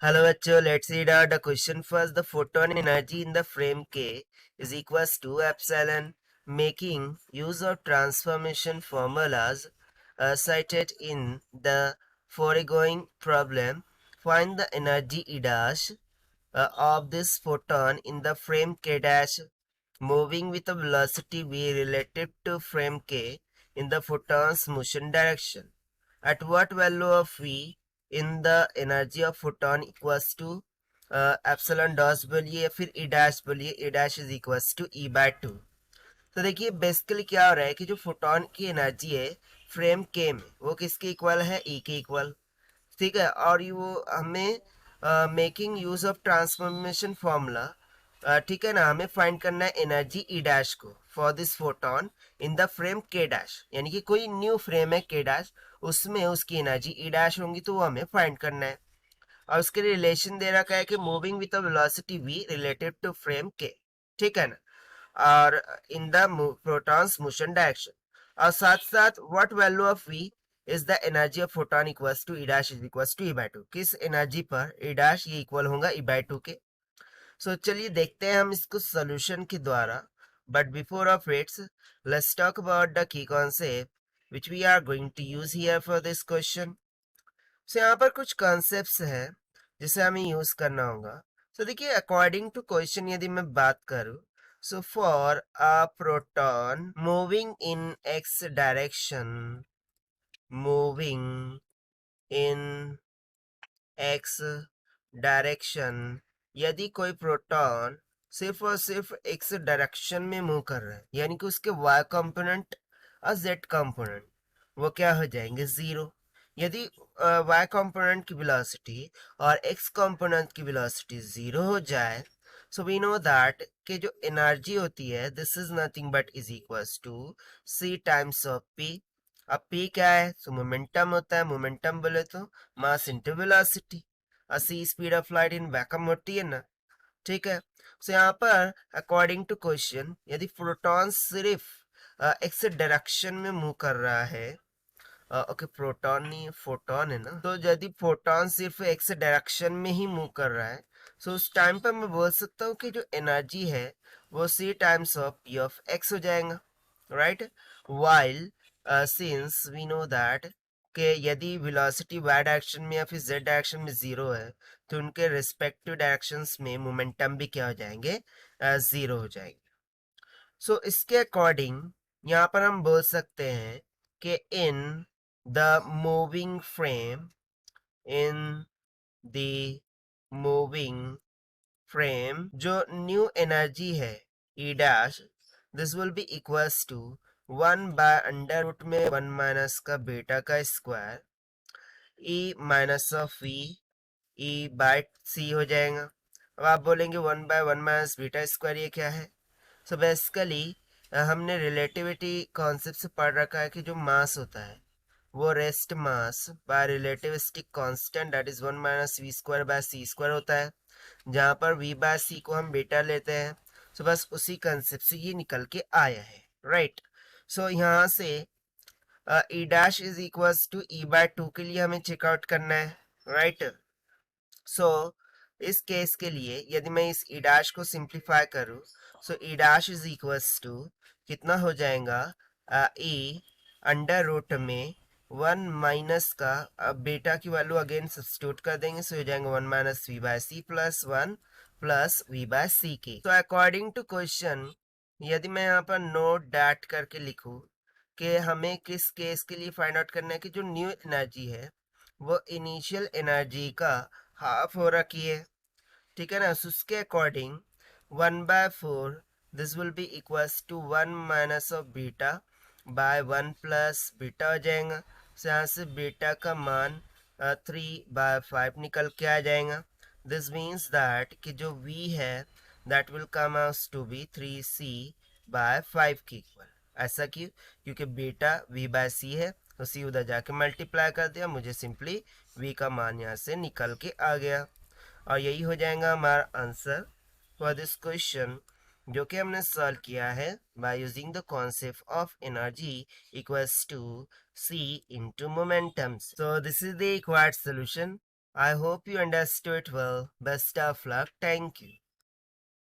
Hello बच्चों, let's read out the question first. The photon energy in the frame K is equals to epsilon. Making use of transformation formulas cited in the foregoing problem, find the energy E dash of this photon in the frame K dash moving with a velocity v relative to frame K in the photon's motion direction. At what value of v in the energy of photon equals to epsilon dash बोलिए या फिर E dash बोलिए, E dash is equals to E by two. तो देखिए basically क्या हो रहा है कि जो फोटोन की एनर्जी है फ्रेम के में वो किसके इक्वल है, ई के इक्वल। ठीक है, और ये वो हमें making use of transformation formula, ठीक है ना, हमें फाइंड करना है एनर्जी ई डैश को for this photon in the frame के डैश, यानी कि कोई न्यू फ्रेम है के डैश, उसमें उसकी एनर्जी ई डैश होंगी, तो वो हमें फाइंड करना है। और उसके लिए रिलेशन दे रखा है कि moving with velocity v related to frame k, ठीक है ना, और in the protons motion direction. और साथ साथ what value of v is the energy of photon equals to E dash is equals to E by two. किस energy पर E dash ये इक्वल होगा ई बाय टू के। सो चलिए देखते हैं हम इसको सोल्यूशन के द्वारा। But before of its let's talk about the key concept which we are going to use here for this question. So यहाँ पर कुछ कॉन्सेप्ट्स हैं जिसे हमें यूज करना होगा। सो देखिए अकॉर्डिंग टू क्वेश्चन यदि मैं बात करूँ, so for a proton moving in x direction, moving in x direction, यदि कोई प्रोटॉन सिर्फ और सिर्फ एक्स डायरेक्शन में मूव कर रहा है, यानी कि उसके वाई कंपोनेंट और जेड कंपोनेंट वो क्या हो जाएंगे, जीरो। यदि वाई कंपोनेंट की वेलोसिटी और एक्स कंपोनेंट की वेलोसिटी जीरो हो जाए, सो वी नो दैट कि जो एनर्जी होती है this is nothing but is equals to C times of P. अब पी क्या है, सो मोमेंटम होता है, मोमेंटम बोले तो मास इंटू वेलोसिटी, और c speed of light in vacuum होती है ना, ठीक है। सो यहाँ पर अकॉर्डिंग टू क्वेश्चन यदि प्रोटॉन सिर्फ एक्स डायरेक्शन में मूव कर रहा है, ओके प्रोटॉन नहीं फोटोन है ना, तो यदि फोटोन सिर्फ एक्स डायरेक्शन में ही मूव कर रहा है, सो उस टाइम पर मैं बोल सकता हूँ कि जो एनर्जी है वो c times of p of x हो जाएगा, right. While since we know that कि यदि वेलोसिटी वाई डायरेक्शन में या फिर जेड डायरेक्शन में जीरो है, तो उनके रिस्पेक्टिव डायरेक्शंस में मोमेंटम भी क्या हो जाएंगे, जीरो हो जाएंगे। सो इसके अकॉर्डिंग यहाँ पर हम बोल सकते हैं कि in the moving frame, in the moving frame जो न्यू एनर्जी है E dash, this will be equals to 1/√, में 1 माइनस का बीटा का square E minus of v E by c हो जाएगा। अब आप बोलेंगे 1/1 माइनस बीटा स्क्वायर ये क्या है। सो बेसिकली हमने रिलेटिविटी कॉन्सेप्ट से पढ़ रखा है कि जो मास होता है वो rest mass by relativistic constant that is 1 minus V square by C square होता है, जहाँ पर v बाय सी को हम बेटा लेते हैं। सो बस उसी कंसेप्ट से ये निकल के आया है, राइट। सो यहाँ से E dash is equals to E by two के लिए हमें चेकआउट करना है, राइट। सो इस केस के लिए यदि मैं इस ई डैश को सिंप्लीफाई करूं, so E dash is equals to कितना हो जाएगा, ई अंडर रूट में 1 माइनस का, अब बेटा की वैल्यू अगेन सब्स्टिट्यूट कर देंगे, सो हो जाएगा 1 minus v by c plus 1 plus v by c के। तो अकॉर्डिंग टू क्वेश्चन यदि मैं यहाँ पर नोट डैट करके लिखूं कि हमें किस केस के लिए फाइंड आउट करना है कि जो न्यू एनर्जी है वो इनिशियल एनर्जी का हाफ हो रखी है, ठीक है ना। so उसके according 1/4 this will be equals to 1 minus of beta by 1 plus beta हो जाएगा। so यहाँ से बीटा का मान 3/5 निकल के आ जाएगा। दिस मीन्स दैट कि जो v है that will come out to be 3c/5 के इक्वल। ऐसा क्यों, क्योंकि बेटा v बाय सी है, तो सी उधर जाके मल्टीप्लाई कर दिया, मुझे सिंपली v का मान यहाँ से निकल के आ गया। और यही हो जाएगा हमारा आंसर फॉर दिस क्वेश्चन, जो कि हमने सॉल्व किया है by using the concept of energy equals to c into momentum. So this is the required solution. I hope you understood well. Best of luck. Thank you.